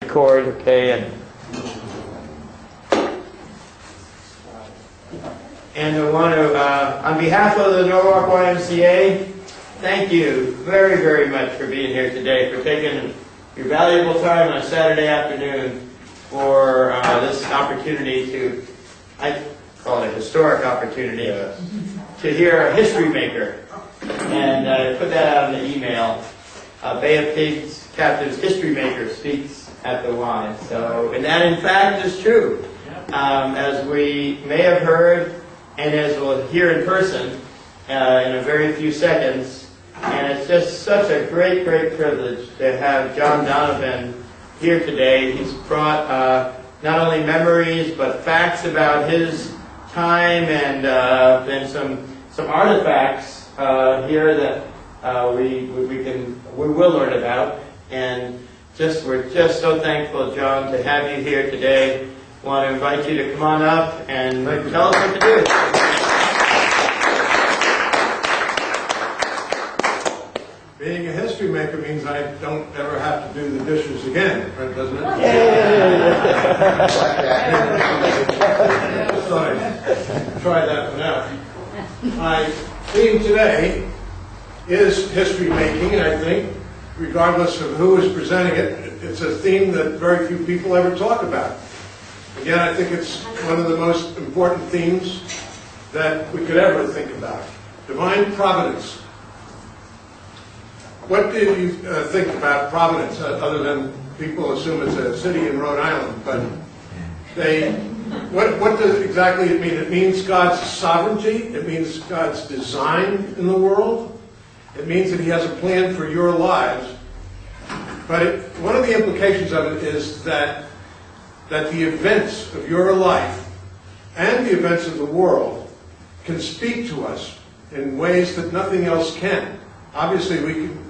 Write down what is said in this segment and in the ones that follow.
record, okay, and I want to, on behalf of the Norwalk YMCA, thank you very, very much for being here today, for taking your valuable time on a Saturday afternoon for this opportunity to, I call it a historic opportunity, to hear a history maker. And I put that out in the email. Bay of Pigs Captive's history maker speaks at the Y. So, and that in fact is true. As we may have heard, and as we'll hear in person in a very few seconds. And it's just such a great, great privilege to have John Donovan here today. He's brought not only memories, but facts about his time and then some artifacts here that we will learn about. And we're just so thankful, John, to have you here today. I want to invite you to come on up and tell us what to do. Being a history maker means I don't ever have to do the dishes again, doesn't it? So I try that one out. My theme today is history making, and I think, regardless of who is presenting it, it's a theme that very few people ever talk about. Again, I think it's one of the most important themes that we could ever think about. Divine providence. What did you think about Providence, other than people assume it's a city in Rhode Island? But what does exactly it mean? It means God's sovereignty. It means God's design in the world. It means that He has a plan for your lives. But one of the implications of it is that the events of your life and the events of the world can speak to us in ways that nothing else can. Obviously, we can.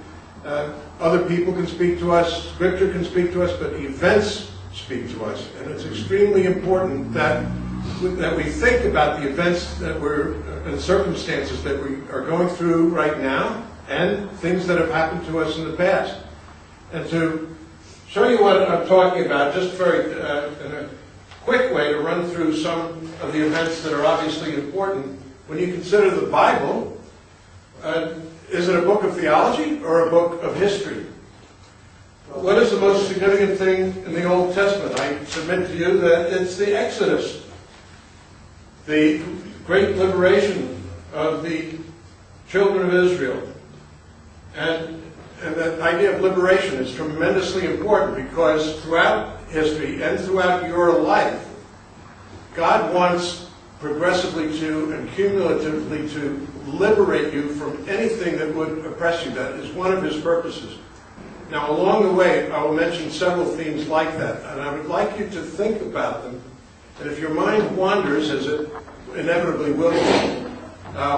Other people can speak to us, Scripture can speak to us, but events speak to us. And it's extremely important that we think about the events that and circumstances that we are going through right now, and things that have happened to us in the past. And to show you what I'm talking about, just very in a quick way to run through some of the events that are obviously important. When you consider the Bible, is it a book of theology or a book of history? What is the most significant thing in the Old Testament? I submit to you that it's the Exodus, the great liberation of the children of Israel. And that idea of liberation is tremendously important because throughout history and throughout your life, God wants progressively to and cumulatively to liberate you from anything that would oppress you. That is one of His purposes. Now, along the way, I will mention several themes like that, and I would like you to think about them. And if your mind wanders, as it inevitably will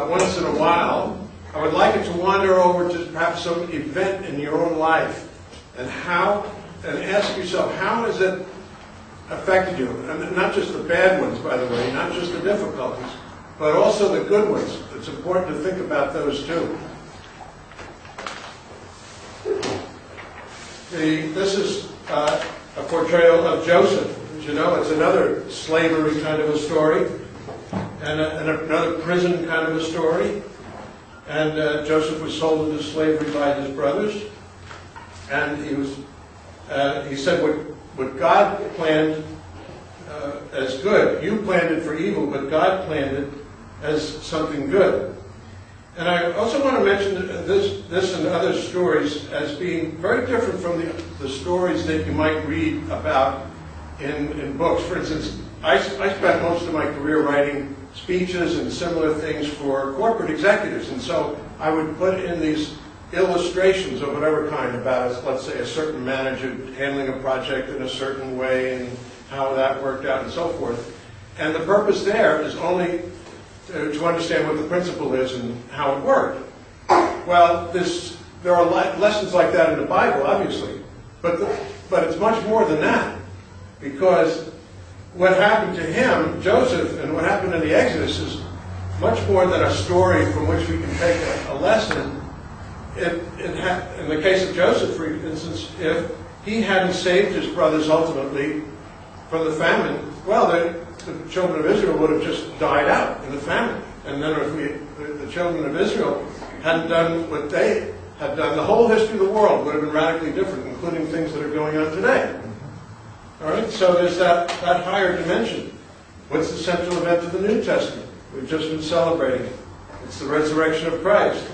once in a while, I would like it to wander over to perhaps some event in your own life, and ask yourself, how has it affected you? And not just the bad ones, by the way, not just the difficulties, but also the good ones. It's important to think about those too. This is a portrayal of Joseph. As you know, it's another slavery kind of a story, and another prison kind of a story. And Joseph was sold into slavery by his brothers, and he said what God planned as good, you planned it for evil, but God planned it as something good. And I also want to mention this and other stories as being very different from the stories that you might read about in books. For instance, I spent most of my career writing speeches and similar things for corporate executives, and so I would put in these illustrations of whatever kind about, let's say, a certain manager handling a project in a certain way and how that worked out and so forth. And the purpose there is only to understand what the principle is and how it worked. Well, there are lessons like that in the Bible, obviously, but it's much more than that, because what happened to him, Joseph, and what happened in the Exodus is much more than a story from which we can take a lesson. in the case of Joseph, for instance, if he hadn't saved his brothers ultimately from the famine, well, the children of Israel would have just died out in the famine. And then if the children of Israel hadn't done what they had done, the whole history of the world would have been radically different, including things that are going on today. All right, so there's that higher dimension. What's the central event of the New Testament? We've just been celebrating it. It's the resurrection of Christ.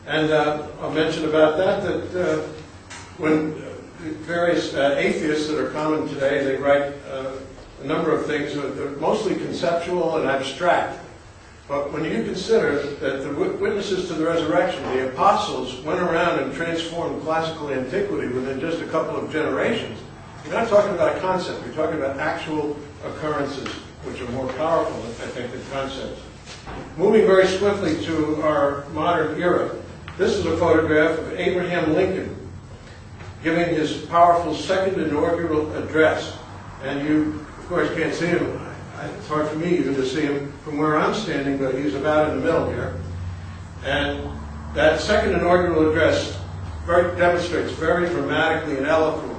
And I'll mention about that when various atheists that are common today, they write a number of things that are mostly conceptual and abstract. But when you consider that the witnesses to the resurrection, the apostles, went around and transformed classical antiquity within just a couple of generations, you're not talking about a concept, you're talking about actual occurrences, which are more powerful, I think, than concepts. Moving very swiftly to our modern era, this is a photograph of Abraham Lincoln giving his powerful second inaugural address. And you, of course, can't see him. It's hard for me even to see him from where I'm standing, but he's about in the middle here. And that second inaugural address demonstrates very dramatically and eloquently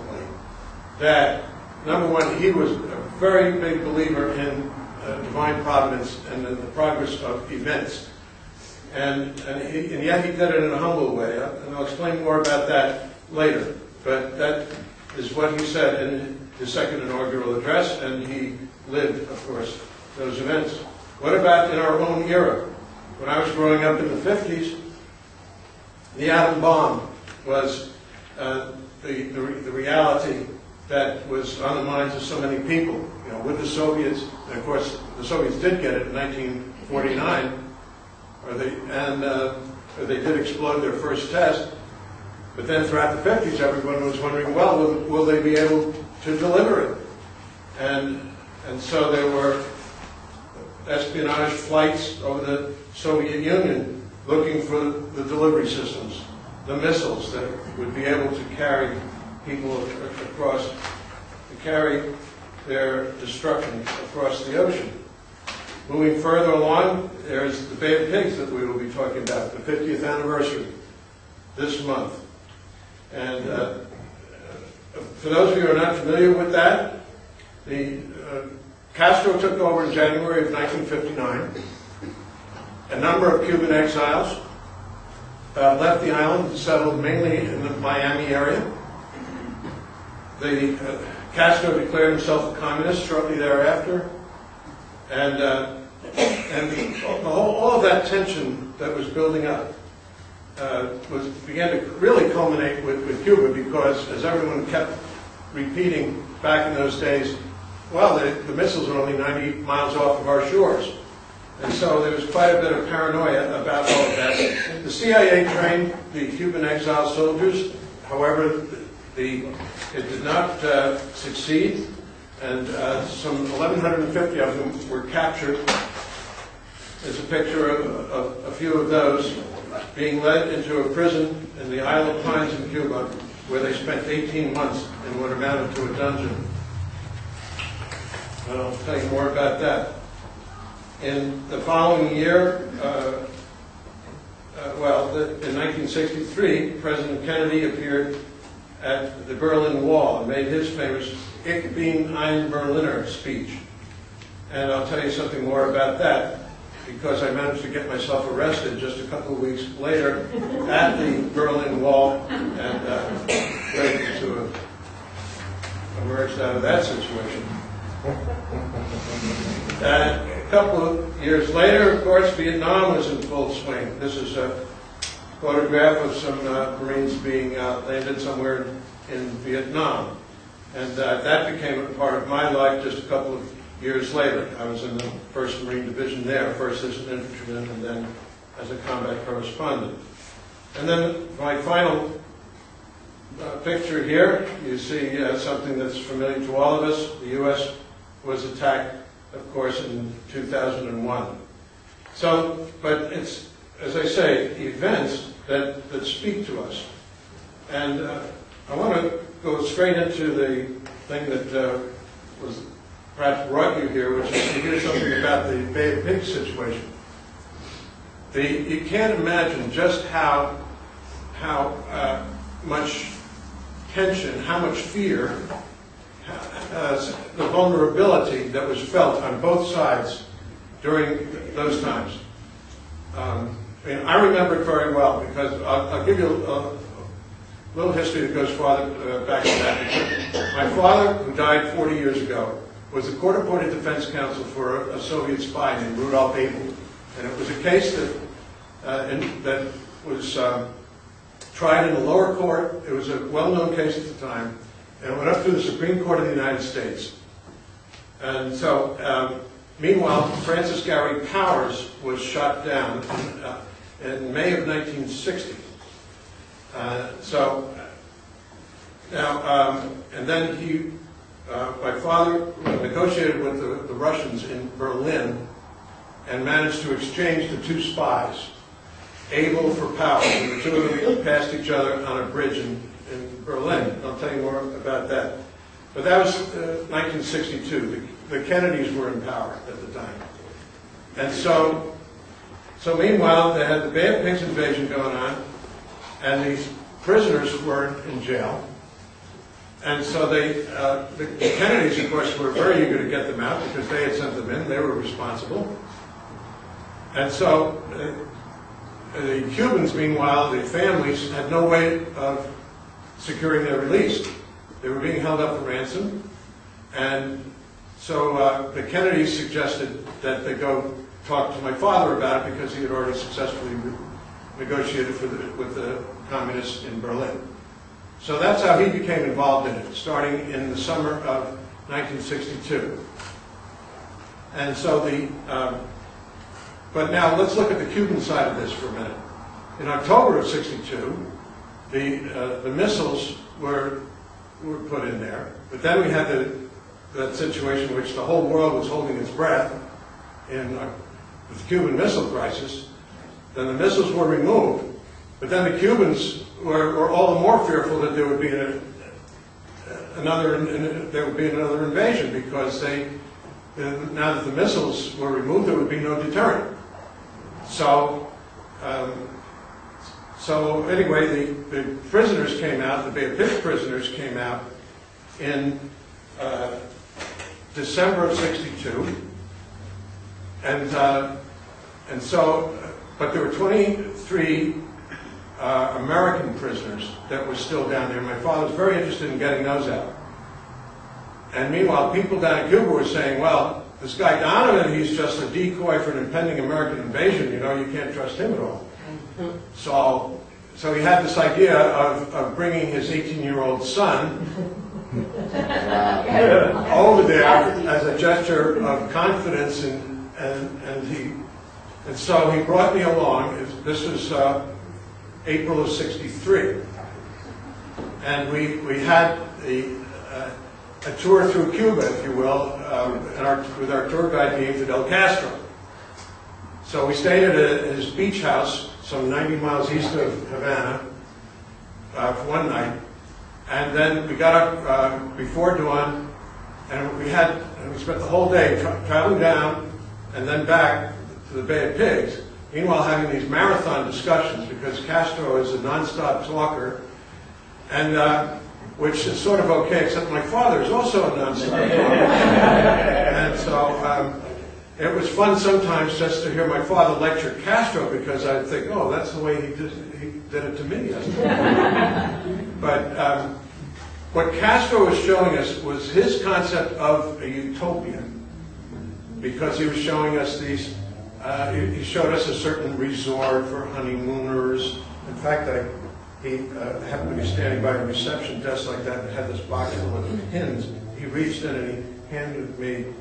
that, number one, he was a very big believer in divine providence and in the progress of events. And yet he did it in a humble way. And I'll explain more about that later. But that is what he said in his second inaugural address, and he lived, of course, those events. What about in our own era? When I was growing up in the 50s, the atom bomb was the reality that was on the minds of so many people. You know, with the Soviets, and of course the Soviets did get it in 1949, they did explode their first test. But then throughout the 50s, everyone was wondering, well, will they be able to deliver it? And so there were espionage flights over the Soviet Union looking for the delivery systems, the missiles that would be able to carry people across, to carry their destruction across the ocean. Moving further along, there's the Bay of Pigs that we will be talking about, the 50th anniversary this month. And for those of you who are not familiar with that, Castro took over in January of 1959. A number of Cuban exiles left the island and settled mainly in the Miami area. Castro declared himself a communist shortly thereafter. And all of that tension that was building up began to really culminate with Cuba, because, as everyone kept repeating back in those days, well, the missiles are only 90 miles off of our shores. And so there was quite a bit of paranoia about all of that. The CIA trained the Cuban exile soldiers. However, it did not succeed, and some 1,150 of them were captured. There's a picture of a few of those being led into a prison in the Isle of Pines in Cuba, where they spent 18 months in what amounted to a dungeon. And I'll tell you more about that. In the following year, in 1963, President Kennedy appeared at the Berlin Wall and made his famous Ich bin ein Berliner speech. And I'll tell you something more about that, because I managed to get myself arrested just a couple of weeks later at the Berlin Wall, and waited to emerge out of that situation. A couple of years later, of course, Vietnam was in full swing. This is a photograph of some Marines being landed somewhere in Vietnam. And that became a part of my life just a couple of years later. I was in the 1st Marine Division there, first as an infantryman and then as a combat correspondent. And then my final picture here, you see something that's familiar to all of us. The U.S. was attacked, of course, in 2001. So, but it's, as I say, events that speak to us. And I want to go straight into the thing that was perhaps brought you here, which is to hear something about the Bay of Pigs situation. You can't imagine just how much tension, how much fear, the vulnerability that was felt on both sides during those times. I remember it very well because I'll give you a little history that goes farther back than that. My father, who died 40 years ago, was the court-appointed defense counsel for a Soviet spy named Rudolf Abel. And it was a case that was tried in the lower court. It was a well-known case at the time, and it went up to the Supreme Court of the United States. And so, meanwhile, Francis Gary Powers was shot down in May of 1960. And then my father negotiated with the Russians in Berlin and managed to exchange the two spies, Abel for Powers. And the two of them passed each other on a bridge in Berlin. I'll tell you more about that. But that was 1962. The Kennedys were in power at the time. And so meanwhile, they had the Bay of Pigs invasion going on, and these prisoners were in jail. And so the Kennedys, of course, were very eager to get them out because they had sent them in. They were responsible. And so the Cubans, meanwhile, the families, had no way of securing their release. They were being held up for ransom. And so the Kennedys suggested that they go talk to my father about it because he had already successfully negotiated with the communists in Berlin. So that's how he became involved in it, starting in the summer of 1962. And so but now let's look at the Cuban side of this for a minute. In October of '62, the missiles were put in there, but then we had that situation in which the whole world was holding its breath in the Cuban Missile Crisis. Then the missiles were removed, but then the Cubans were all the more fearful that there would be another invasion because now that the missiles were removed, there would be no deterrent. So anyway, the prisoners came out. The Bay of Pigs prisoners came out in December of '62, and so, but there were 23 American prisoners that were still down there. My father was very interested in getting those out. And meanwhile, people down in Cuba were saying, well, this guy Donovan, he's just a decoy for an impending American invasion. You know, you can't trust him at all. So he had this idea of bringing his 18-year-old son over there as a gesture of confidence, and so he brought me along. This was April of '63, and we had a tour through Cuba, if you will, with our tour guide named Fidel Castro. So we stayed at his beach house, some 90 miles east of Havana, for one night, and then we got up before dawn, and we spent the whole day traveling down and then back to the Bay of Pigs. Meanwhile, having these marathon discussions because Castro is a nonstop talker, and which is sort of okay, except my father is also a nonstop talker. And so it was fun sometimes just to hear my father lecture Castro because I'd think, oh, that's the way he did it to me yesterday. But what Castro was showing us was his concept of a utopia, because he was showing us these. He showed us a certain resort for honeymooners. In fact, he happened to be standing by a reception desk like that and had this box full of pins. He reached in and he handed me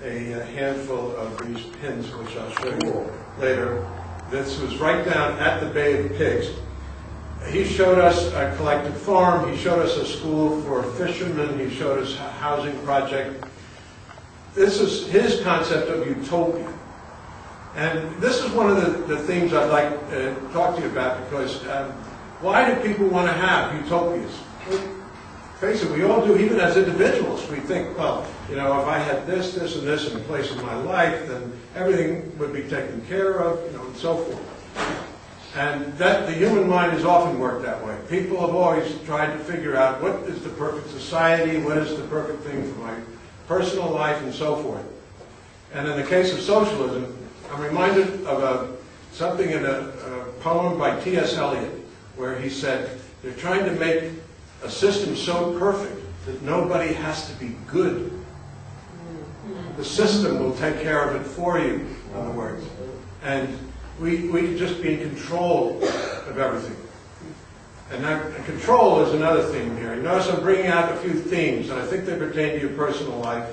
a handful of these pins, which I'll show you later. This was right down at the Bay of Pigs. He showed us a collective farm. He showed us a school for fishermen. He showed us a housing project. This is his concept of utopia. And this is one of the themes I'd like to talk to you about, because why do people want to have utopias? Face it, we all do, even as individuals. We think, well, you know, if I had this, this, and this in place in my life, then everything would be taken care of, you know, and so forth. And that the human mind has often worked that way. People have always tried to figure out what is the perfect society, what is the perfect thing for my personal life, and so forth. And in the case of socialism, I'm reminded of something in a poem by T.S. Eliot, where he said, they're trying to make a system so perfect that nobody has to be good. The system will take care of it for you, in other words. And we can just be in control of everything. And control is another theme here. You notice I'm bringing out a few themes, and I think they pertain to your personal life.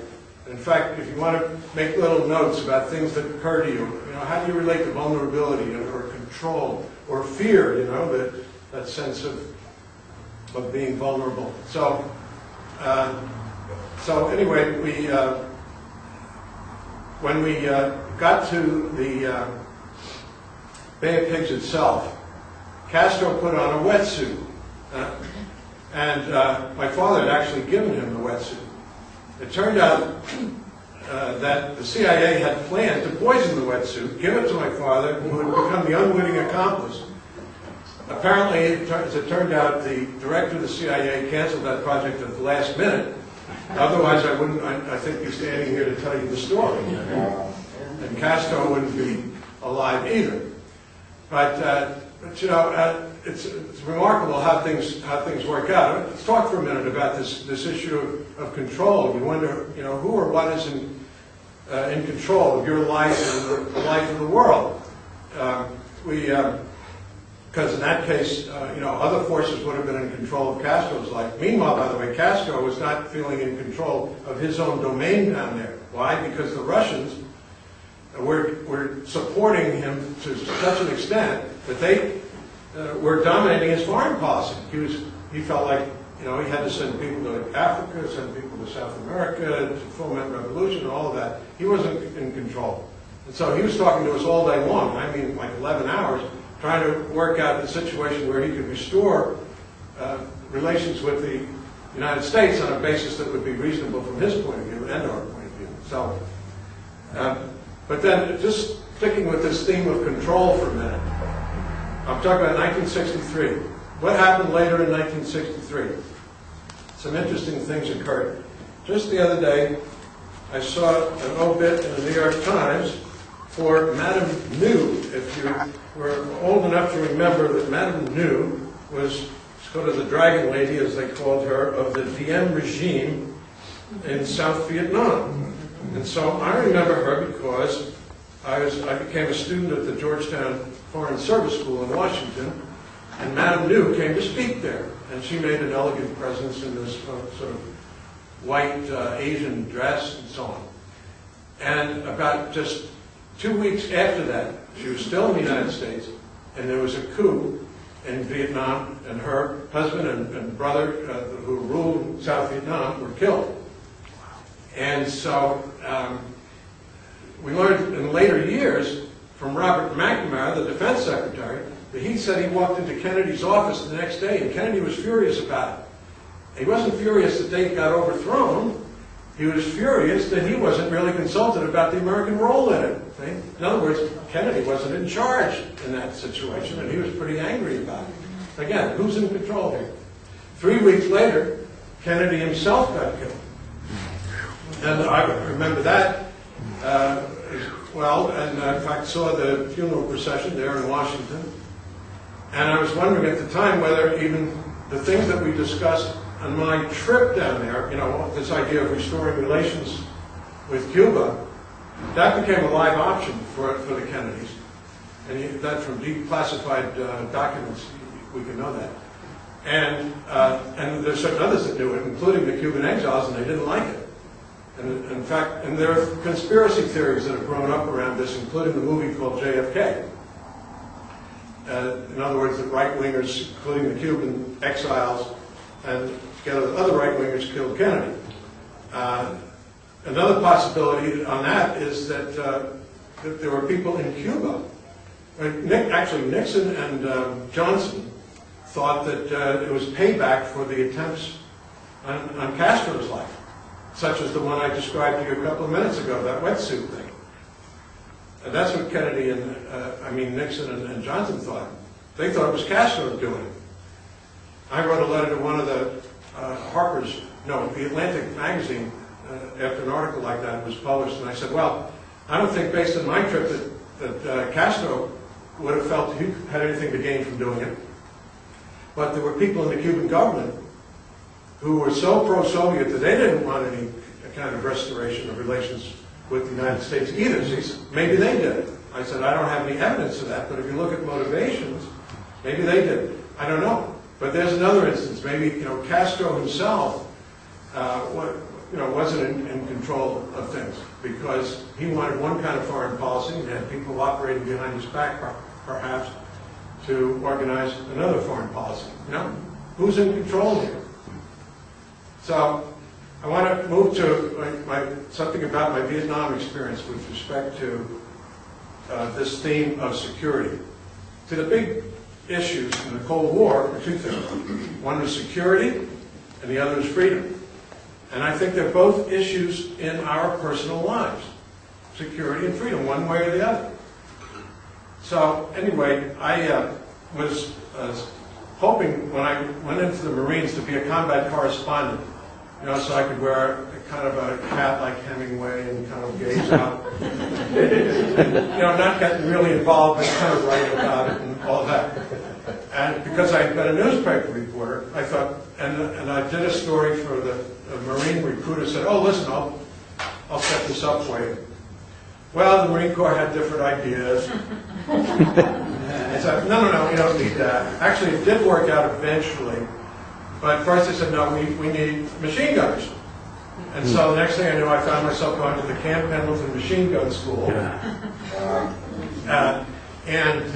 In fact, if you want to make little notes about things that occur to you, how do you relate to vulnerability or control or fear, that sense of being vulnerable. So anyway, when we got to the Bay of Pigs itself, Castro put on a wetsuit. And my father had actually given him the wetsuit. It turned out that the CIA had planned to poison the wetsuit, give it to my father, who had become the unwitting accomplice. Apparently, as it turned out, the director of the CIA canceled that project at the last minute. Otherwise, I wouldn't, I think, be standing here to tell you the story. And Castro wouldn't be alive either. But it's remarkable how things work out. Let's talk for a minute about this issue of control. You wonder, who or what is in control of your life and the life of the world. Because in that case, other forces would have been in control of Castro's life. Meanwhile, by the way, Castro was not feeling in control of his own domain down there. Why? Because the Russians were supporting him to such an extent that they were dominating his foreign policy. He felt like he had to send people to Africa, send people to South America to foment revolution and all of that. He wasn't in control. And so he was talking to us all day long, I mean like 11 hours, trying to work out the situation where he could restore relations with the United States on a basis that would be reasonable from his point of view and our point of view. So, but then just sticking with this theme of control for a minute, I'm talking about 1963. What happened later in 1963? Some interesting things occurred. Just the other day, I saw an obit in the New York Times for Madame New. If you were old enough to remember that Madame New was sort of the dragon lady, as they called her, of the Diem regime in South Vietnam. And so I remember her because I became a student at the Georgetown Foreign Service School in Washington, and Madame New came to speak there. And she made an elegant presence in this sort of white Asian dress and so on. And about just 2 weeks after that, she was still in the United States, and there was a coup in Vietnam, and her husband and brother, who ruled South Vietnam, were killed. And so we learned in later years from Robert McNamara, the defense secretary, that he said he walked into Kennedy's office the next day, and Kennedy was furious about it. He wasn't furious that they got overthrown. He was furious that he wasn't really consulted about the American role in it. See? In other words, Kennedy wasn't in charge in that situation, and he was pretty angry about it. Again, who's in control here? 3 weeks later, Kennedy himself got killed. And I remember that as well, and in fact saw the funeral procession there in Washington. And I was wondering at the time whether even the things that we discussed on my trip down there, this idea of restoring relations with Cuba, that became a live option for the Kennedys. And that from declassified documents, we can know that. And there's certain others that knew it, including the Cuban exiles, and they didn't like it. And in fact, and there are conspiracy theories that have grown up around this, including the movie called JFK. In other words, the right-wingers, including the Cuban exiles, and together with other right-wingers, killed Kennedy. Another possibility on that is that there were people in Cuba. Actually, Nixon and Johnson thought that it was payback for the attempts on Castro's life, such as the one I described to you a couple of minutes ago, that wetsuit thing. And that's what Kennedy and, Nixon and Johnson thought. They thought it was Castro doing it. I wrote a letter to one of the the Atlantic magazine, after an article like that was published, and I said, well, I don't think based on my trip that Castro would have felt he had anything to gain from doing it. But there were people in the Cuban government who were so pro-Soviet that they didn't want any kind of restoration of relations with the United States either. So maybe they did it. I said, I don't have any evidence of that, but if you look at motivations, maybe they did it. I don't know. But there's another instance. Maybe, Castro himself wasn't in control of things because he wanted one kind of foreign policy and had people operating behind his back, perhaps, to organize another foreign policy. Who's in control here? So I want to move to something about my Vietnam experience with respect to this theme of security. So the big issues in the Cold War were two things. One was security, and the other is freedom. And I think they're both issues in our personal lives, security and freedom, one way or the other. So anyway, I was hoping when I went into the Marines to be a combat correspondent, so I could wear kind of a hat like Hemingway and kind of gaze out. Not getting really involved, but kind of writing about it and all that. And because I had been a newspaper reporter, I thought, and I did a story for the Marine recruiter, said, oh, listen, I'll set this up for you. Well, the Marine Corps had different ideas. I said, no, we don't need that. Actually, it did work out eventually. But first they said, no, we need machine gunners. And so the next thing I knew, I found myself going to the Camp Pendleton Machine Gun School. And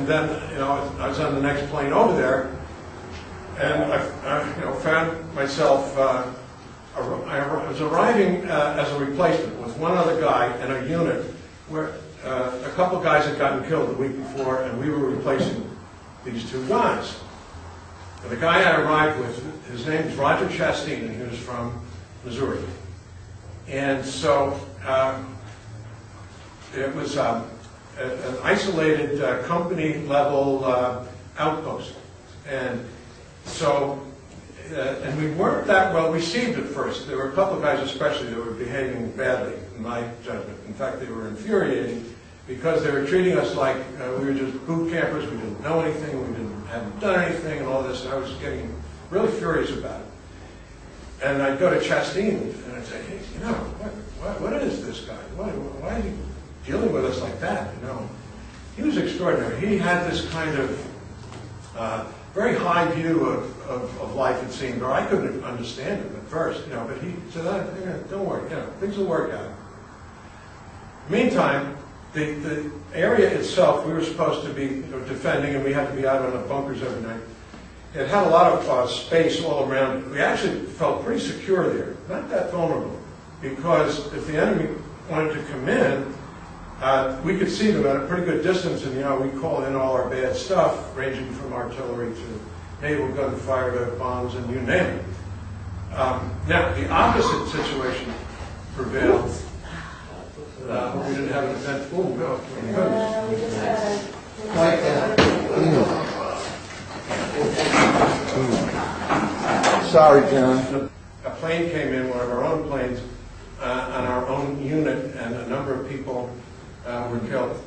then, I was on the next plane over there, and I found myself, I was arriving as a replacement with one other guy in a unit where a couple guys had gotten killed the week before, and we were replacing these two guys. And the guy I arrived with, his name is Roger Chastain, and he was from Missouri. And so it was an isolated company-level outpost. And so, and we weren't that well received at first. There were a couple of guys especially that were behaving badly, in my judgment. In fact, they were infuriating because they were treating us like we were just boot campers, we didn't know anything, hadn't done anything, and all this, and I was getting really furious about it. And I'd go to Chastain, and I'd say, hey, what is this guy? Why is he dealing with us like that? He was extraordinary. He had this kind of very high view of life, it seemed, or I couldn't understand him at first, but he said, don't worry, things will work out. Meantime, the area itself, we were supposed to be defending, and we had to be out on the bunkers every night. It had a lot of space all around it. We actually felt pretty secure there, not that vulnerable, because if the enemy wanted to come in, we could see them at a pretty good distance, and we call in all our bad stuff, ranging from artillery to naval gunfire to bombs, and you name it. Now, the opposite situation prevailed. We didn't have an event. Oh, no. We just had Sorry, John. A plane came in, one of our own planes, on our own unit, and a number of people were killed.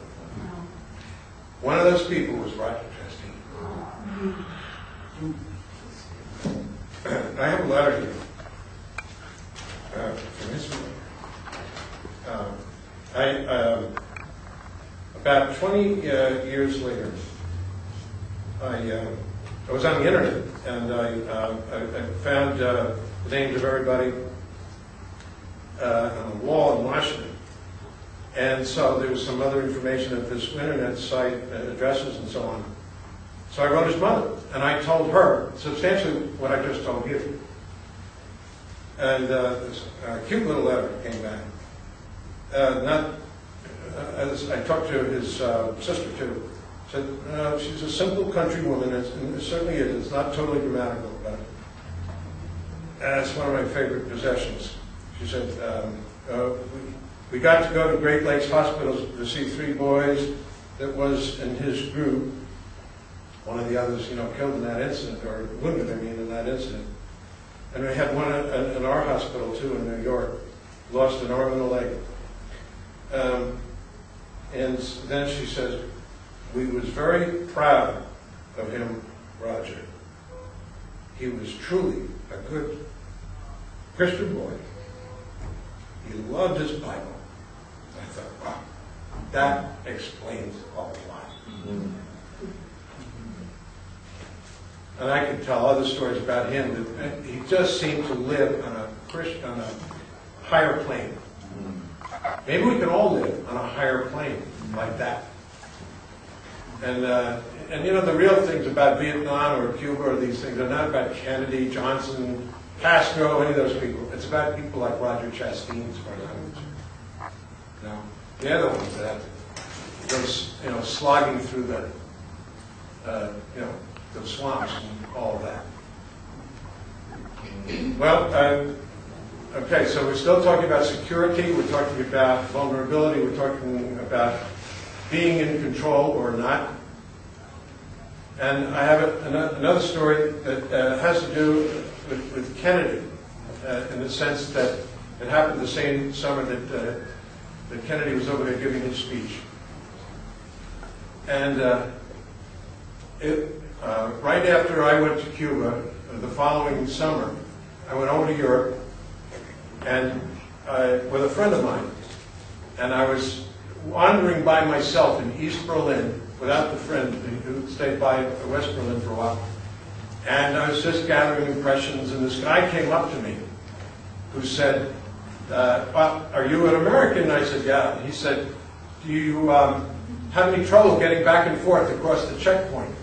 One of those people was Roger Chastain. I have a letter here from his about 20 years later, I was on the internet, and I found the names of everybody on the wall in Washington. And so there was some other information at this internet site, addresses and so on. So I wrote his mother, and I told her substantially what I just told you. And this cute little letter came back. As I talked to his sister too, said she's a simple country woman, and it certainly is. It's not totally grammatical, but it's one of my favorite possessions. She said, We got to go to Great Lakes Hospital to see 3 boys that was in his group. One of the others, killed in that incident, or wounded, in that incident. And we had one in our hospital, too, in New York. Lost an arm and a leg. And then she says, we was very proud of him, Roger. He was truly a good Christian boy. He loved his Bible. I thought, wow, that explains a lot. And I could tell other stories about him. That he just seemed to live on a higher plane. Maybe we can all live on a higher plane like that. And the real things about Vietnam or Cuba or these things are not about Kennedy, Johnson, Castro, any of those people. It's about people like Roger Chastain, as far as I'm concerned. They're the ones that have to go, slogging through the swamps and all of that. Well, okay, so we're still talking about security, we're talking about vulnerability, we're talking about being in control or not. And I have another story that has to do with Kennedy, in the sense that it happened the same summer that Kennedy was over there giving his speech. And right after I went to Cuba, the following summer, I went over to Europe and with a friend of mine. And I was wandering by myself in East Berlin without the friend who stayed by West Berlin for a while. And I was just gathering impressions, and this guy came up to me who said, well, are you an American? I said, yeah. He said, do you have any trouble getting back and forth across the checkpoint?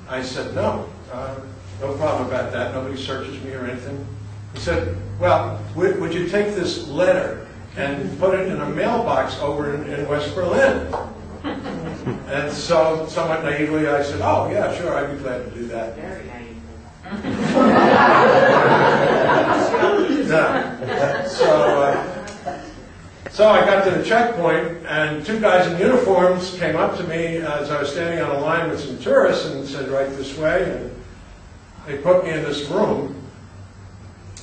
I said, no, no problem about that. Nobody searches me or anything. He said, well, would you take this letter and put it in a mailbox over in West Berlin? And so, somewhat naively, I said, oh, yeah, sure, I'd be glad to do that. Very naive. So I got to the checkpoint, and 2 guys in uniforms came up to me as I was standing on a line with some tourists and said, right this way. And they put me in this room,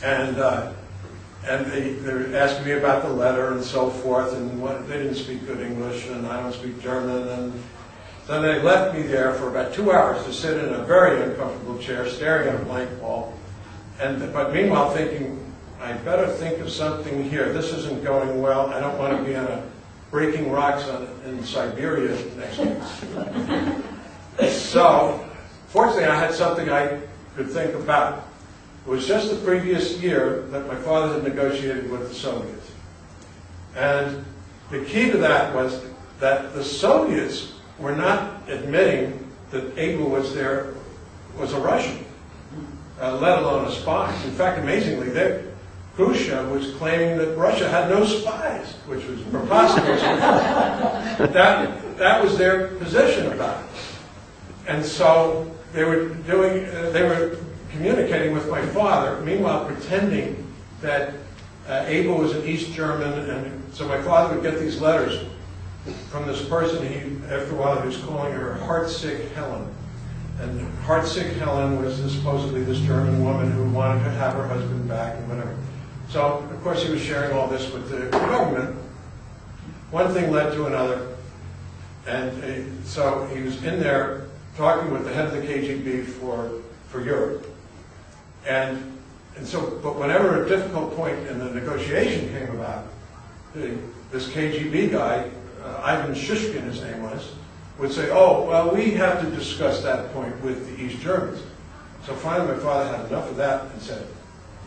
and they were asking me about the letter and so forth, and they didn't speak good English, and I don't speak German, and then they left me there for about 2 hours to sit in a very uncomfortable chair, staring at a blank wall, but meanwhile thinking, I better think of something here. This isn't going well. I don't want to be on a breaking rocks in Siberia next week. So, fortunately, I had something I could think about. It was just the previous year that my father had negotiated with the Soviets. And the key to that was that the Soviets were not admitting that Abel was a Russian, let alone a spy. In fact, amazingly, Khrushchev was claiming that Russia had no spies, which was preposterous. That was their position about it. And so they were communicating with my father, meanwhile pretending that Abel was an East German, and so my father would get these letters from this person. After a while, he was calling her Heartsick Helen. And Heartsick Helen was supposedly this German woman who wanted to have her husband back and whatever. So, of course, he was sharing all this with the government. One thing led to another. And so he was in there talking with the head of the KGB for Europe. But whenever a difficult point in the negotiation came about, this KGB guy, Ivan Shishkin, his name was, would say, oh, well, we have to discuss that point with the East Germans. So finally my father had enough of that and said,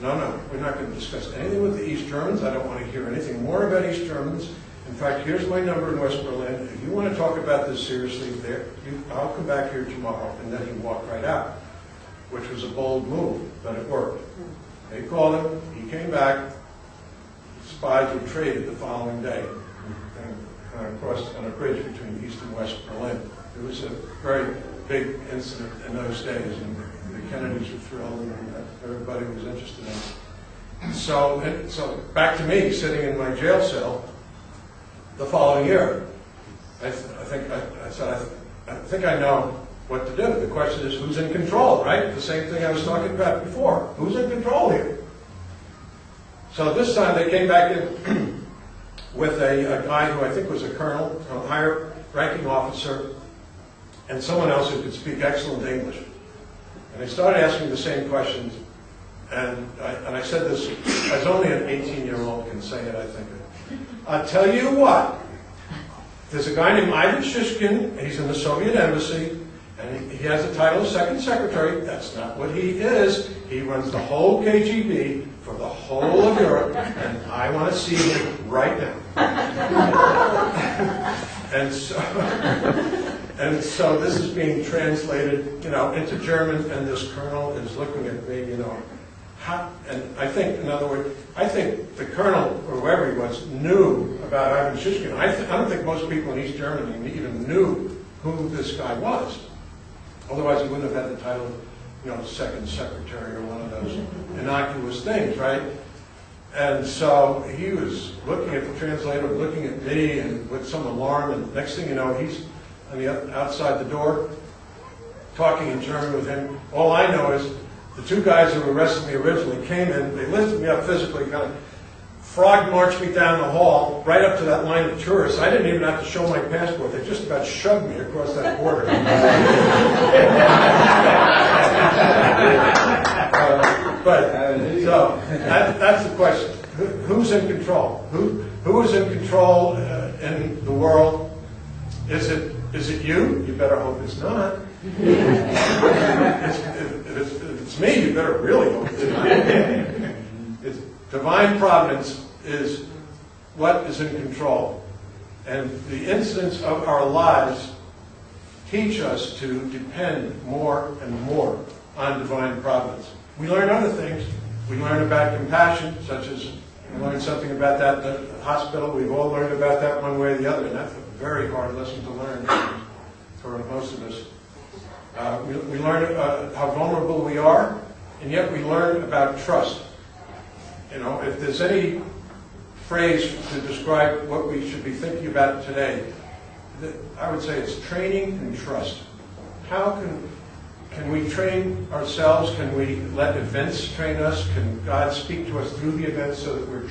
no, we're not going to discuss anything with the East Germans. I don't want to hear anything more about East Germans. In fact, here's my number in West Berlin. If you want to talk about this seriously, I'll come back here tomorrow. And then he walked right out, which was a bold move, but it worked. They called him. He came back. Spies were traded the following day and crossed on a bridge between East and West Berlin. It was a very big incident in those days, and the Kennedys were thrilled, and everybody was interested in it. So back to me, sitting in my jail cell, the following year, I think I know what to do. The question is, who's in control, right? The same thing I was talking about before. Who's in control here? So this time they came back in with a guy who I think was a colonel, a higher ranking officer, and someone else who could speak excellent English. And they started asking the same questions, and I said this, as only an 18-year-old can say it, I think. I'll tell you what, there's a guy named Ivan Shishkin, he's in the Soviet embassy, and he has the title of second secretary. That's not what he is. He runs the whole KGB for the whole of Europe, and I want to see him right now. And so this is being translated, into German, and this colonel is looking at me, and I think, in other words, I think the colonel, or whoever he was, knew about Ivan Shishkin. I don't think most people in East Germany even knew who this guy was. Otherwise, he wouldn't have had the title of, second secretary or one of those innocuous things, right? And so he was looking at the translator, looking at me, and with some alarm, and next thing you know, he's on the outside the door, talking in German with him. All I know is the two guys who arrested me originally came in, they lifted me up physically, kind of frog marched me down the hall, right up to that line of tourists. I didn't even have to show my passport. They just about shoved me across that border. So that's the question. Who's in control? Who is in control in the world? Is it you? You better hope it's not. If it's me, you better really hope it's not. Divine providence is what is in control. And the incidents of our lives teach us to depend more and more on divine providence. We learn other things. We learn about compassion, such as we learned something about that in the hospital. We've all learned about that one way or the other, and that's a very hard lesson to learn for most of us. We learn how vulnerable we are, and yet we learn about trust. If there's any phrase to describe what we should be thinking about today, I would say it's training and trust. How can we train ourselves? Can we let events train us? Can God speak to us through the events so that we're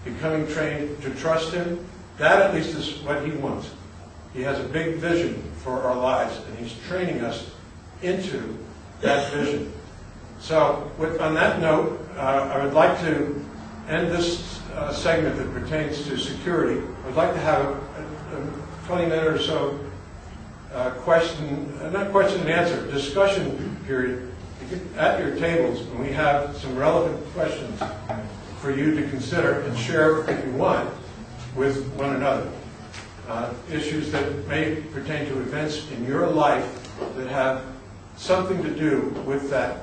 becoming trained to trust Him? That at least is what He wants. He has a big vision for our lives, and He's training us into that vision. So on that note, I would like to end this segment that pertains to security. I would like to have a 20-minute or so not question and answer, discussion period at your tables, and we have some relevant questions for you to consider and share, if you want, with one another. Issues that may pertain to events in your life that have something to do with that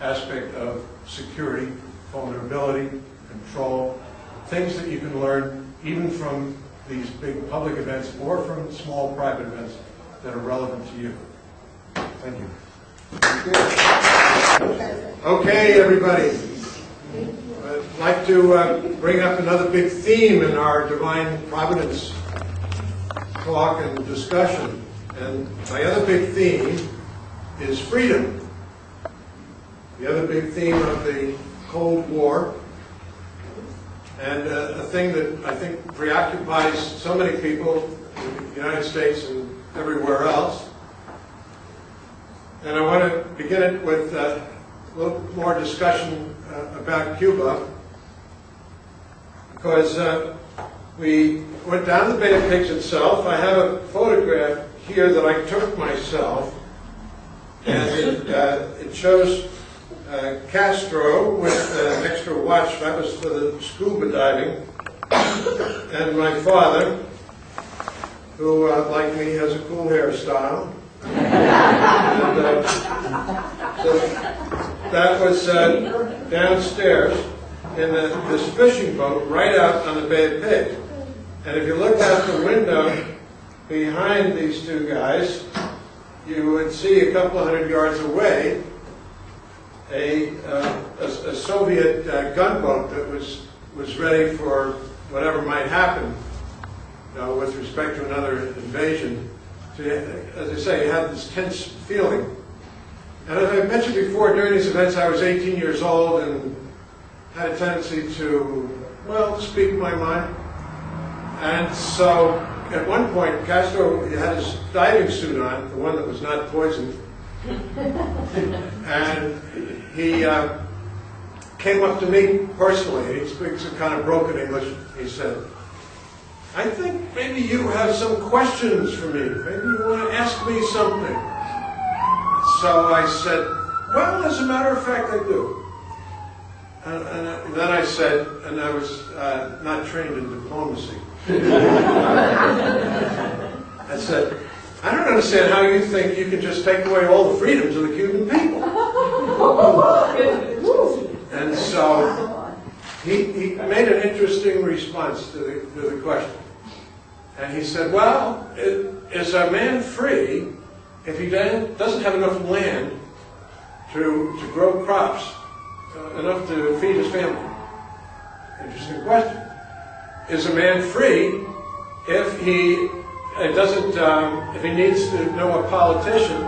aspect of security, vulnerability, control, things that you can learn even from these big public events or from small private events that are relevant to you. Thank you. Okay, everybody. I'd like to bring up another big theme in our divine providence talk and discussion. And my other big theme is freedom. The other big theme of the Cold War, and a thing that I think preoccupies so many people in the United States and everywhere else. And I want to begin it with a little more discussion about Cuba, because we went down the Bay of Pigs itself. I have a photograph here that I took myself, and it shows Castro with an extra watch. That was for the scuba diving. And my father, who, like me, has a cool hairstyle. And, so that was downstairs in this fishing boat right out on the Bay of Pigs. And if you look out the window behind these two guys, you would see a couple hundred yards away a Soviet gunboat that was ready for whatever might happen with respect to another invasion. So, as I say, you had this tense feeling. And as I mentioned before, during these events, I was 18 years old and had a tendency to, well, speak my mind. And so, at one point, Castro had his diving suit on, the one that was not poisoned. And he came up to me personally. He speaks a kind of broken English. He said, "I think maybe you have some questions for me. Maybe you want to ask me something." So I said, "Well, as a matter of fact, I do." And then I said, and I was not trained in diplomacy. I said, "I don't understand how you think you can just take away all the freedoms of the Cuban people." And so he made an interesting response to the question. And he said, "Well, is a man free if he doesn't have enough land to grow crops, enough to feed his family?" Interesting question. Is a man free if he doesn't, if he needs to know a politician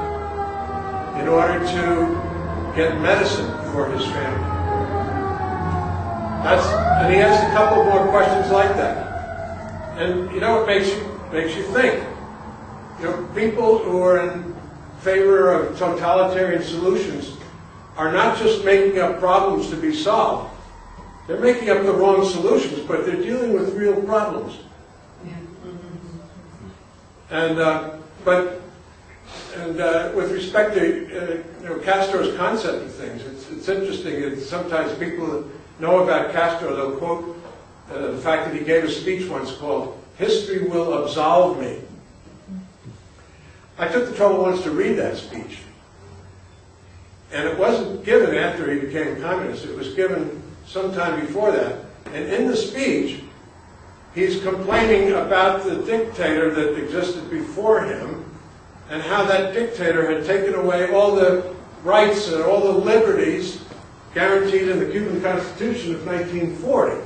in order to get medicine for his family? And he asked a couple more questions like that. And you know, it makes you think. You know, people who are in favor of totalitarian solutions are not just making up problems to be solved. They're making up the wrong solutions, but they're dealing with real problems. And with respect to Castro's concept of things, it's interesting. Sometimes people know about Castro, they'll quote the fact that he gave a speech once called "History Will Absolve Me." I took the trouble once to read that speech. And it wasn't given after he became communist. It was given sometime before that. And in the speech, he's complaining about the dictator that existed before him and how that dictator had taken away all the rights and all the liberties guaranteed in the Cuban Constitution of 1940.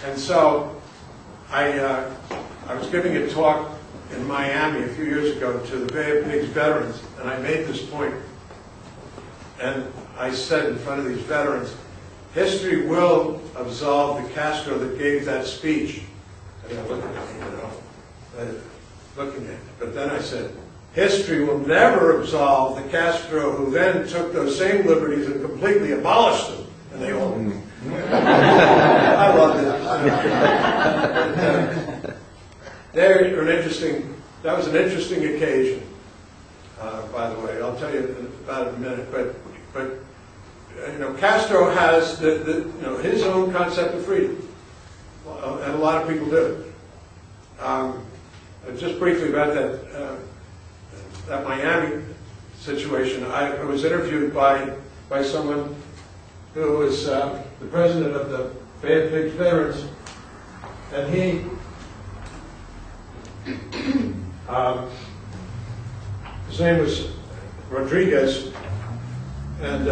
And so I was giving a talk in Miami a few years ago to the Bay of Pigs veterans, and I made this point. And I said in front of these veterans, history will absolve the Castro that gave that speech. And they're looking at me, looking at it. But then I said, history will never absolve the Castro who then took those same liberties and completely abolished them. And they all... I loved it. That was an interesting occasion, by the way. I'll tell you about it in a minute. But Castro has his own concept of freedom, and a lot of people do. Just briefly about that Miami situation, I was interviewed by someone who was the president of the Bay of Pigs Veterans, and he his name was Rodriguez, and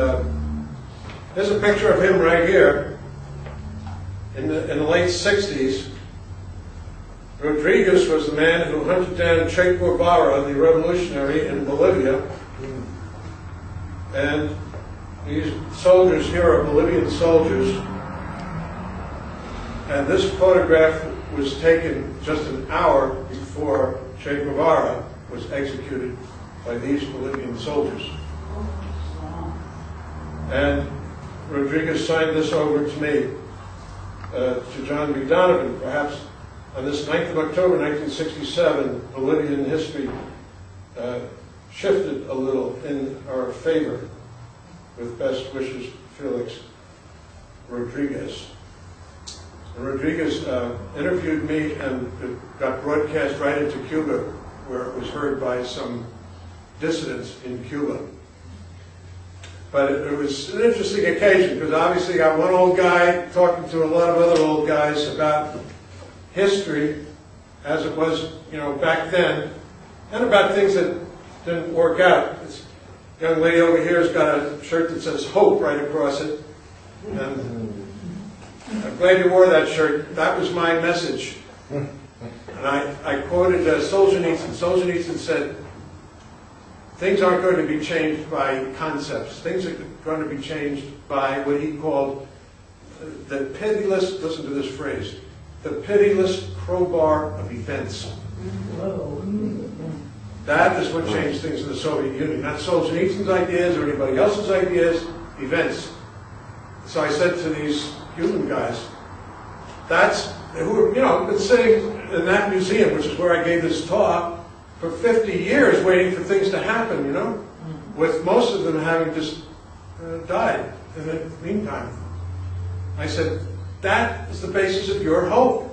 there's a picture of him right here in the late 60s. Rodriguez was the man who hunted down Che Guevara, the revolutionary in Bolivia. And these soldiers here are Bolivian soldiers. And this photograph was taken just an hour before Che Guevara was executed by these Bolivian soldiers. And Rodriguez signed this over to me, to John B. Donovan, perhaps on this 9th of October, 1967, Bolivian history shifted a little in our favor. With best wishes, Felix Rodriguez. And Rodriguez interviewed me, and it got broadcast right into Cuba, where it was heard by some dissidents in Cuba. But it was an interesting occasion, because obviously I'm one old guy talking to a lot of other old guys about history as it was, back then, and about things that didn't work out. This young lady over here has got a shirt that says "Hope" right across it, and I'm glad you wore that shirt. That was my message And I quoted Solzhenitsyn. Solzhenitsyn said, things aren't going to be changed by concepts. Things are going to be changed by what he called the pitiless, listen to this phrase, the pitiless crowbar of events. That is what changed things in the Soviet Union. Not Solzhenitsyn's ideas or anybody else's ideas, events. So I said to these Cuban guys, who have been sitting in that museum, which is where I gave this talk, for 50 years waiting for things to happen, with most of them having just died in the meantime. I said, that is the basis of your hope.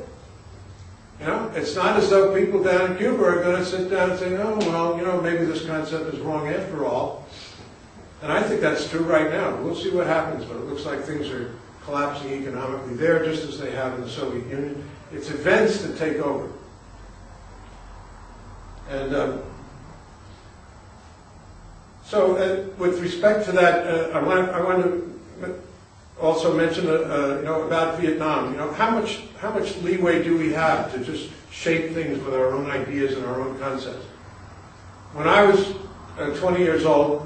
It's not as though people down in Cuba are going to sit down and say, oh, well, maybe this concept is wrong after all. And I think that's true right now. We'll see what happens, but it looks like things are collapsing economically there, just as they have in the Soviet Union. It's events that take over. And so with respect to that, I want to also mention about Vietnam. How much leeway do we have to just shape things with our own ideas and our own concepts? When I was 20 years old,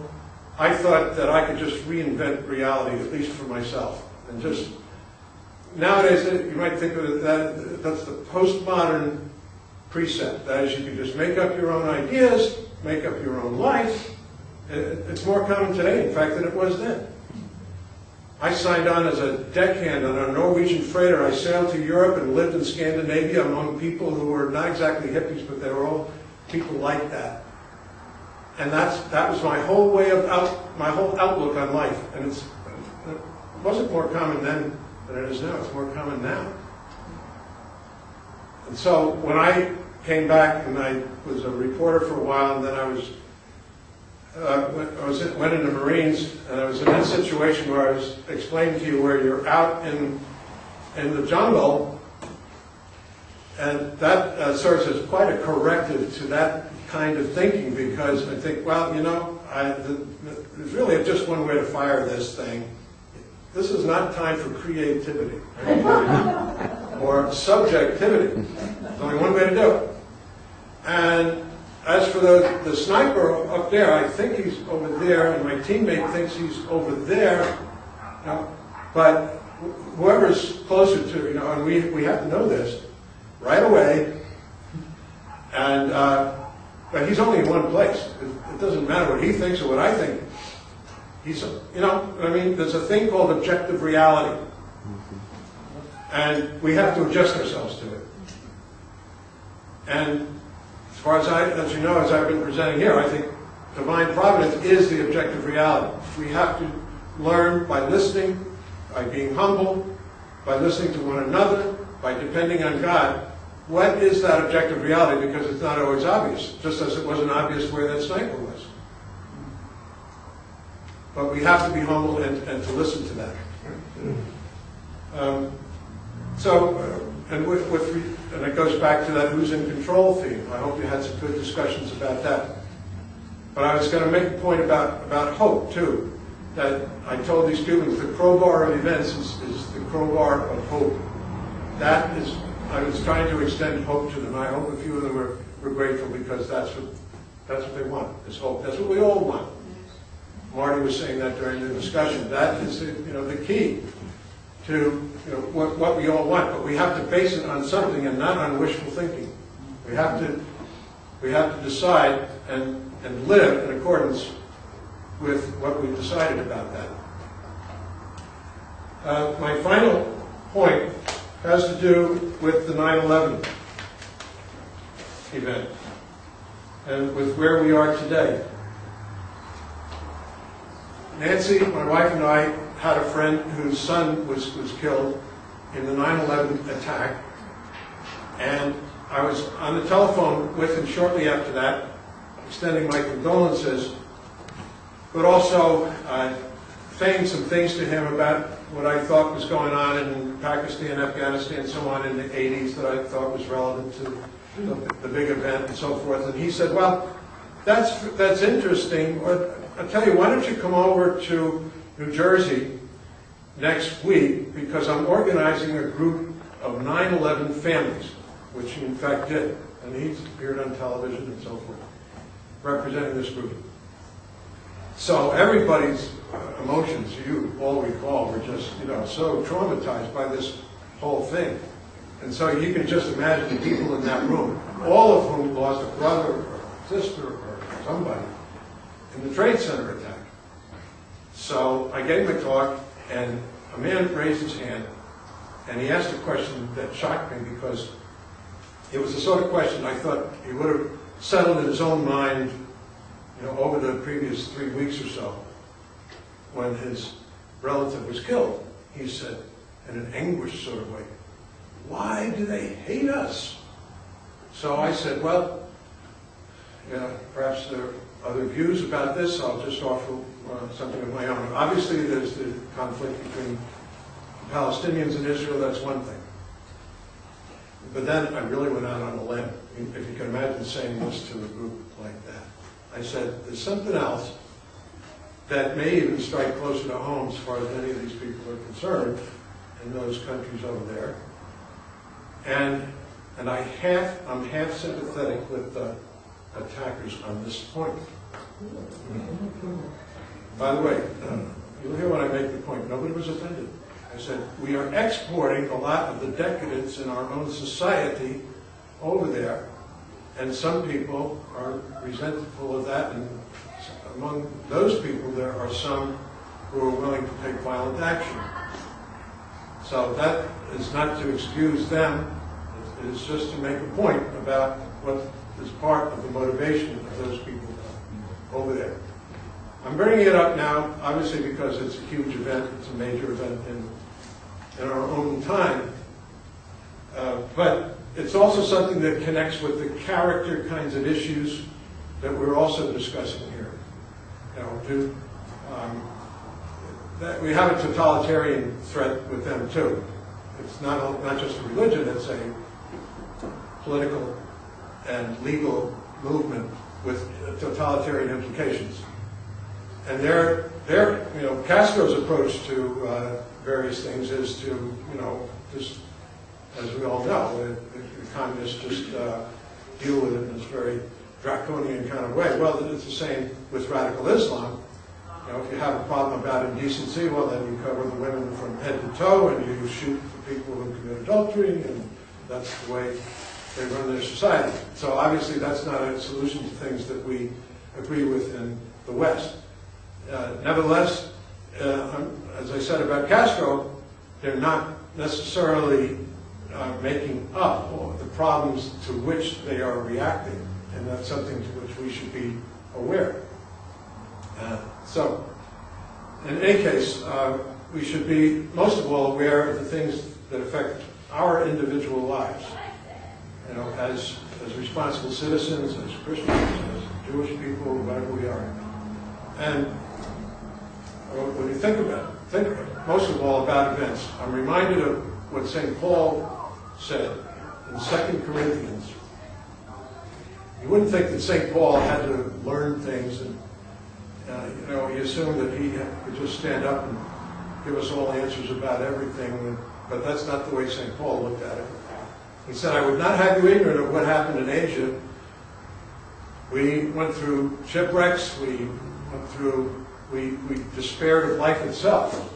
I thought that I could just reinvent reality, at least for myself. And just nowadays, you might think of that's the postmodern precept. That is, you can just make up your own ideas, make up your own life. It's more common today, in fact, than it was then. I signed on as a deckhand on a Norwegian freighter. I sailed to Europe and lived in Scandinavia among people who were not exactly hippies, but they were all people like that. And that was my whole my whole outlook on life. And it wasn't more common then than it is now. It's more common now. And so when I came back and I was a reporter for a while, and then I went into Marines, and I was in that situation where I was explaining to you where you're out in the jungle, and that serves as quite a corrective to that kind of thinking, because I think, well, there's really just one way to fire this thing. This is not time for creativity or subjectivity. There's only one way to do it. And as for the sniper up there, I think he's over there, and my teammate thinks he's over there. But whoever's closer to, and we have to know this right away. And but he's only in one place. It doesn't matter what he thinks or what I think. There's a thing called objective reality, and we have to adjust ourselves to it. And as far as as you know, as I've been presenting here, I think divine providence is the objective reality. We have to learn by listening, by being humble, by listening to one another, by depending on God. What is that objective reality? Because it's not always obvious, just as it wasn't obvious where that sniper was. But we have to be humble and to listen to that. And it goes back to that who's in control theme. I hope you had some good discussions about that. But I was going to make a point about hope, too. That I told these Cubans the crowbar of events is the crowbar of hope. That is, I was trying to extend hope to them. I hope a few of them were grateful, because that's what they want, is hope. That's what we all want. Marty was saying that during the discussion. That is the key to what we all want, but we have to base it on something and not on wishful thinking. We have to decide and live in accordance with what we've decided about that. My final point has to do with the 9/11 event and with where we are today. Nancy, my wife, and I had a friend whose son was killed in the 9/11 attack, and I was on the telephone with him shortly after that, extending my condolences, but also saying some things to him about what I thought was going on in Pakistan, Afghanistan, and so on in the 80s that I thought was relevant to the big event and so forth. And he said, well, that's interesting. I'll tell you, why don't you come over to New Jersey next week, because I'm organizing a group of 9/11 families. which he in fact did, and he's appeared on television and so forth, representing this group. So everybody's emotions, you all recall, were just, so traumatized by this whole thing. And so you can just imagine the people in that room, all of whom lost a brother or sister or somebody in the Trade Center attack. So I gave him a talk, and a man raised his hand, and he asked a question that shocked me because it was the sort of question I thought he would have settled in his own mind, over the previous 3 weeks or so, when his relative was killed. He said, in an anguished sort of way, "Why do they hate us?" So I said, well, perhaps there are other views about this. I'll just offer something of my own. Obviously, there's the conflict between Palestinians and Israel. That's one thing. But then I really went out on a limb, if you can imagine saying this to a group like that. I said, there's something else that may even strike closer to home as far as many of these people are concerned in those countries over there. And I'm half sympathetic with the attackers on this point. By the way, you'll hear when I make the point, nobody was offended. I said, we are exporting a lot of the decadence in our own society over there, and some people are resentful of that, and among those people there are some who are willing to take violent action. So that is not to excuse them, it is just to make a point about what is part of the motivation of those people over there. I'm bringing it up now, obviously because it's a huge event, it's a major event in our own time, but it's also something that connects with the character kinds of issues that we're also discussing here. That we have a totalitarian threat with them too. It's not just a religion, it's a political and legal movement with totalitarian implications. And Castro's approach to various things is to, just, as we all know, the communists just deal with it in this very draconian kind of way. Well, it's the same with radical Islam. If you have a problem about indecency, well, then you cover the women from head to toe, and you shoot the people who commit adultery, and that's the way they run their society. So obviously that's not a solution to things that we agree with in the West. Nevertheless, as I said about Castro, they're not necessarily making up the problems to which they are reacting, and that's something to which we should be aware. So, in any case, we should be most of all aware of the things that affect our individual lives. As responsible citizens, as Christians, as Jewish people, whatever we are. And when you think most of all about events, I'm reminded of what St. Paul said in 2 Corinthians. You wouldn't think that St. Paul had to learn things, and he assumed that he could just stand up and give us all answers about everything, but that's not the way St. Paul looked at it. He said, I would not have you ignorant of what happened in Asia. We went through shipwrecks, we despaired of life itself.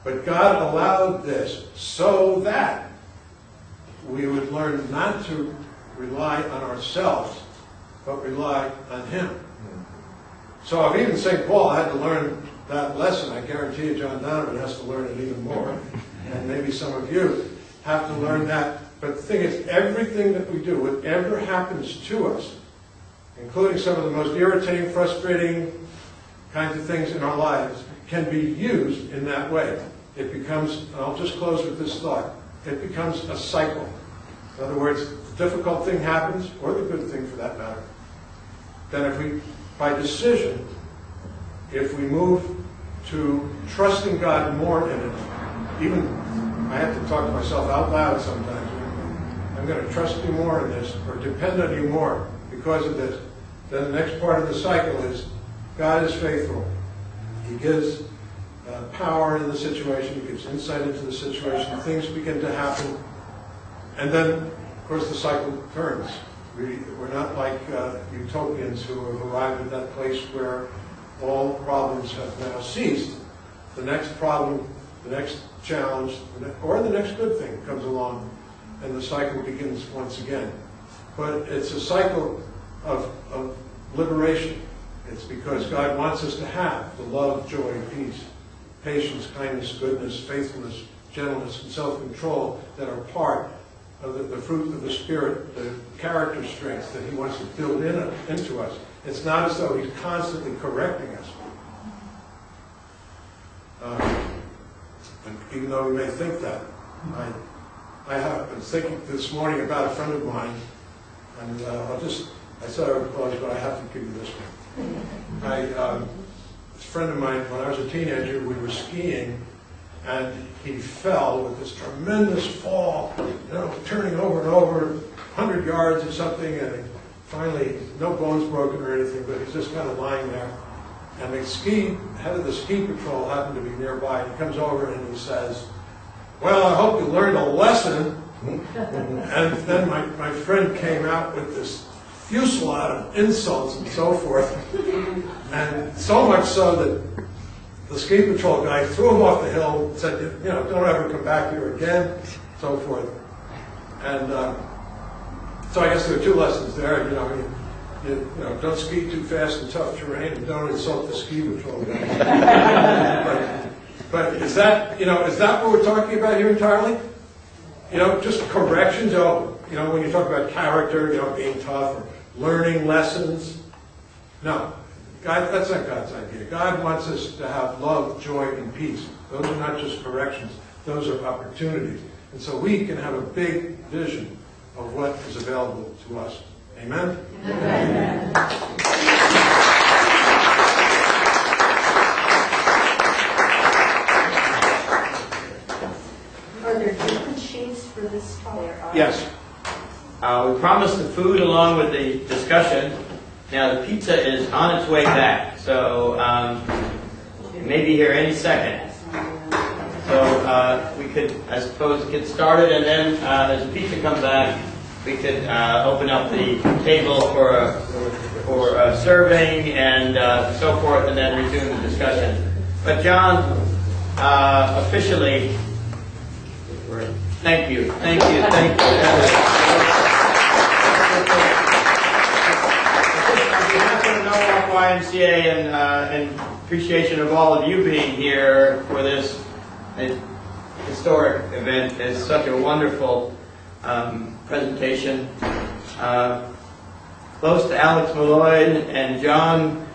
But God allowed this so that we would learn not to rely on ourselves, but rely on Him. So if even St. Paul had to learn that lesson, I guarantee you John Donovan has to learn it even more. And maybe some of you have to learn that. But the thing is, everything that we do, whatever happens to us, including some of the most irritating, frustrating kinds of things in our lives, can be used in that way. It becomes, and I'll just close with this thought, it becomes a cycle. In other words, the difficult thing happens, or the good thing for that matter. Then if we, by decision, if we move to trusting God more in it, even I have to talk to myself out loud sometimes. I'm going to trust you more in this, or depend on you more because of this. Then the next part of the cycle is God is faithful. He gives power in the situation. He gives insight into the situation. Things begin to happen. And then course, the cycle turns. We're not like utopians who have arrived at that place where all problems have now ceased. The next problem, the next challenge, or the next good thing comes along, and the cycle begins once again. But it's a cycle of liberation. It's because God wants us to have the love, joy, peace, patience, kindness, goodness, faithfulness, gentleness, and self-control that are part of the fruit of the Spirit, the character strengths that He wants to build into us. It's not as though He's constantly correcting us. Even though we may think that. I was thinking this morning about a friend of mine, and I said I would close, but I have to give you this one. This friend of mine, when I was a teenager, we were skiing, and he fell with this tremendous fall, turning over and over, 100 yards or something, and finally, no bones broken or anything, but he's just kind of lying there. And the head of the ski patrol happened to be nearby. He comes over and he says, "Well, I hope you learned a lesson." And then my friend came out with this fusillade of insults and so forth. And so much so that the ski patrol guy threw him off the hill and said, "Don't ever come back here again," so forth. And so I guess there are two lessons there. Don't ski too fast in tough terrain, and don't insult the ski patrol guy. but is that what we're talking about here entirely? Just corrections. When you talk about character, being tough or learning lessons. No, God, that's not God's idea. God wants us to have love, joy, and peace. Those are not just corrections; those are opportunities. And so we can have a big vision of what is available to us. Amen? Amen. Are there different sheets for this talk? Yes. We promised the food along with the discussion. Now the pizza is on its way back, so it may be here any second. So we could, I suppose, get started, and then as the pizza comes back, we could open up the table for serving and so forth, and then resume the discussion. But John, officially, thank you. YMCA and appreciation of all of you being here for this historic event. It's such a wonderful presentation. Close to Alex Malloy and John.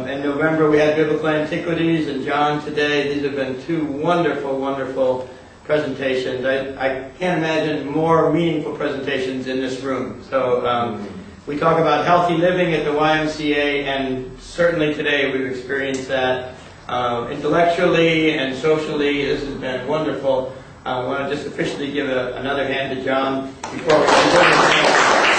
In November we had Biblical Antiquities, and John today. These have been two wonderful, wonderful presentations. I can't imagine more meaningful presentations in this room. So we talk about healthy living at the YMCA, and certainly today we've experienced that intellectually and socially. This has been wonderful. I want to just officially give another hand to John before we continue.